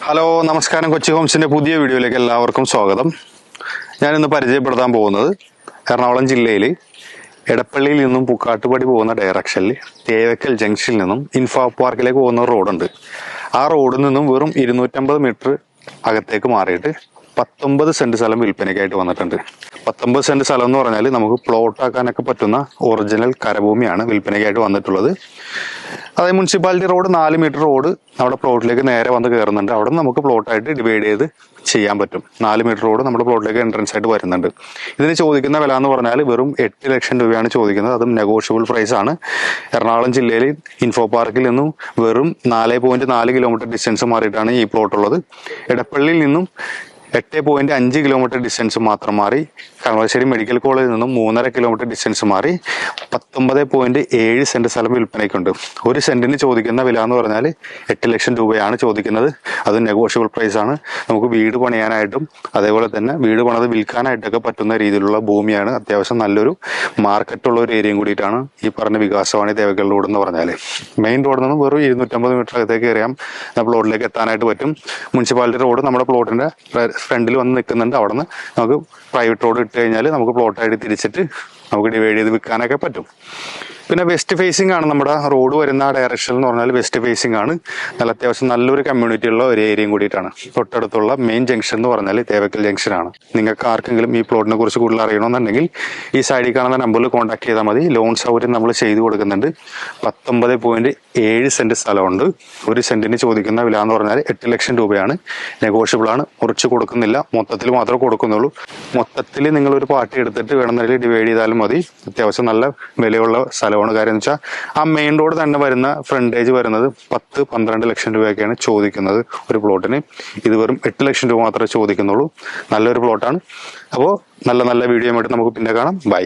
Hello നമസ്കാരം. കൊച്ചി ഹോംസിന്റെ പുതിയ വീഡിയോയിലേക്ക് എല്ലാവർക്കും സ്വാഗതം. ഞാനിന്ന് പരിചയപ്പെടുത്താൻ പോകുന്നത് എറണാകുളം ജില്ലയിൽ എടപ്പള്ളിയിൽ നിന്നും പുക്കാട്ടുപടി പോകുന്ന ഡയറക്ഷനിൽ തേവക്കൽ ജംഗ്ഷനിൽ നിന്നും ഇൻഫോ പാർക്കിലേക്ക് പോകുന്ന റോഡുണ്ട്. ആ റോഡിൽ നിന്നും വെറും 250 മീറ്റർ അകത്തേക്ക് മാറിയിട്ട് 19 സെന്റ് സ്ഥലം വിൽപ്പനയ്ക്കായിട്ട് വന്നിട്ടുണ്ട്. 19 സെന്റ് സ്ഥലം എന്ന് പറഞ്ഞാൽ നമുക്ക് പ്ലോട്ട് ആക്കാനൊക്കെ പറ്റുന്ന ഒറിജിനൽ കരഭൂമിയാണ് വിൽപ്പനയ്ക്കായിട്ട് വന്നിട്ടുള്ളത്. അതായത് മുനിസിപ്പാലിറ്റി റോഡ് 4 മീറ്റർ റോഡ് നമ്മുടെ പ്ലോട്ടിലേക്ക് നേരെ വന്ന് കയറുന്നുണ്ട്. അവിടെ നിന്ന് നമുക്ക് പ്ലോട്ടായിട്ട് ഡിവൈഡ് ചെയ്ത് ചെയ്യാൻ പറ്റും. 4 മീറ്റർ റോഡ് നമ്മുടെ പ്ലോട്ടിലേക്ക് എൻട്രൻസ് ആയിട്ട് വരുന്നുണ്ട്. ഇതിന് ചോദിക്കുന്ന വില എന്ന് പറഞ്ഞാൽ വെറും 8 ലക്ഷം രൂപയാണ് ചോദിക്കുന്നത്. അതും നെഗോഷ്യബിൾ പ്രൈസ് ആണ്. എറണാകുളം ജില്ലയിൽ ഇൻഫോ പാർക്കിൽ നിന്നും വെറും 4.4 കിലോമീറ്റർ ഡിസ്റ്റൻസ് മാറിയിട്ടാണ് ഈ പ്ലോട്ട് ഉള്ളത്. എടപ്പള്ളിയിൽ നിന്നും 8.5 കിലോമീറ്റർ ഡിസ്റ്റൻസ് മാത്രം മാറി കളമശ്ശേരി മെഡിക്കൽ കോളേജിൽ നിന്നും 3.5 കിലോമീറ്റർ ഡിസ്റ്റൻസ് മാറി 19.7 സെന്റ് സ്ഥലം വിൽപ്പനയ്ക്കുണ്ട്. ഒരു സെന്റിന് ചോദിക്കുന്ന വില എന്ന് പറഞ്ഞാൽ 8 ലക്ഷം രൂപയാണ് ചോദിക്കുന്നത്. അത് നെഗോഷ്യബിൾ പ്രൈസ് ആണ്. നമുക്ക് വീട് പണിയാനായിട്ടും അതേപോലെ തന്നെ വീട് പണിത് വിൽക്കാനായിട്ടൊക്കെ പറ്റുന്ന രീതിയിലുള്ള ഭൂമിയാണ്. അത്യാവശ്യം നല്ലൊരു മാർക്കറ്റുള്ള ഒരു ഏരിയയും കൂടിയിട്ടാണ് ഈ പറഞ്ഞ വികാസവാണി തേവക്കൽ റോഡ് എന്ന് പറഞ്ഞാൽ. മെയിൻ റോഡിൽ നിന്നും വെറും 250 മീറ്റർ അകത്തേക്ക് കയറിയാൽ പ്ലോട്ടിലേക്ക് എത്താനായിട്ട് പറ്റും. മുനിസിപ്പാലിറ്റി റോഡ് നമ്മുടെ പ്ലോട്ടിന്റെ ഫ്രണ്ടിൽ വന്ന് നിൽക്കുന്നുണ്ട്. അവിടെ നിന്ന് നമുക്ക് പ്രൈവറ്റ് റോഡ് ഇട്ട് കഴിഞ്ഞാൽ നമുക്ക് പ്ലോട്ടായിട്ട് തിരിച്ചിട്ട് നമുക്ക് ഡിവൈഡ് ചെയ്ത് വിൽക്കാനൊക്കെ പറ്റും. പിന്നെ വെസ്റ്റ് ഫേസിംഗ് ആണ് നമ്മുടെ റോഡ് വരുന്ന ഡയറക്ഷൻ എന്ന് പറഞ്ഞാൽ വെസ്റ്റ് ഫേസിംഗ് ആണ്. നല്ല അത്യാവശ്യം നല്ലൊരു കമ്മ്യൂണിറ്റി ഉള്ള ഒരു ഏരിയയും കൂടിയിട്ടാണ്. തൊട്ടടുത്തുള്ള മെയിൻ ജംഗ്ഷൻ എന്ന് പറഞ്ഞാൽ തേവക്കൽ ജംഗ്ഷൻ ആണ്. നിങ്ങൾക്ക് ആർക്കെങ്കിലും ഈ പ്ലോട്ടിനെ കുറിച്ച് കൂടുതൽ അറിയണമെന്നുണ്ടെങ്കിൽ ഈ സൈഡിൽ കാണുന്ന നമ്പറിൽ കോൺടാക്ട് ചെയ്താൽ മതി. ലോൺ സൗകര്യം നമ്മൾ ചെയ്തു കൊടുക്കുന്നുണ്ട്. 19.7 സെന്റ് സ്ഥലമുണ്ട്. ഒരു സെന്റിന് ചോദിക്കുന്ന വില എന്ന് പറഞ്ഞാൽ 8 ലക്ഷം രൂപയാണ്. നെഗോഷ്യബിൾ ആണ്. മുറിച്ച് കൊടുക്കുന്നില്ല, മൊത്തത്തിൽ മാത്രമേ കൊടുക്കുന്നുള്ളൂ. മൊത്തത്തിൽ നിങ്ങൾ ഒരു പാർട്ടി എടുത്തിട്ട് വേണമെന്നതിൽ ഡിവൈഡ് ചെയ്താലും മതി. അത്യാവശ്യം നല്ല വിലയുള്ള സ്ഥലമാണ്. കാര്യം എന്ന് വെച്ചാൽ ആ മെയിൻ റോഡ് തന്നെ വരുന്ന ഫ്രണ്ടേജ് വരുന്നത് 10-12 ലക്ഷം രൂപയൊക്കെയാണ് ചോദിക്കുന്നത് ഒരു പ്ലോട്ടിന്. ഇത് വെറും 8 ലക്ഷം രൂപ മാത്രമേ ചോദിക്കുന്നുള്ളൂ. നല്ലൊരു പ്ലോട്ടാണ്. അപ്പോൾ നല്ല വീഡിയോ ആയിട്ട് നമുക്ക് പിന്നെ കാണാം. ബൈ.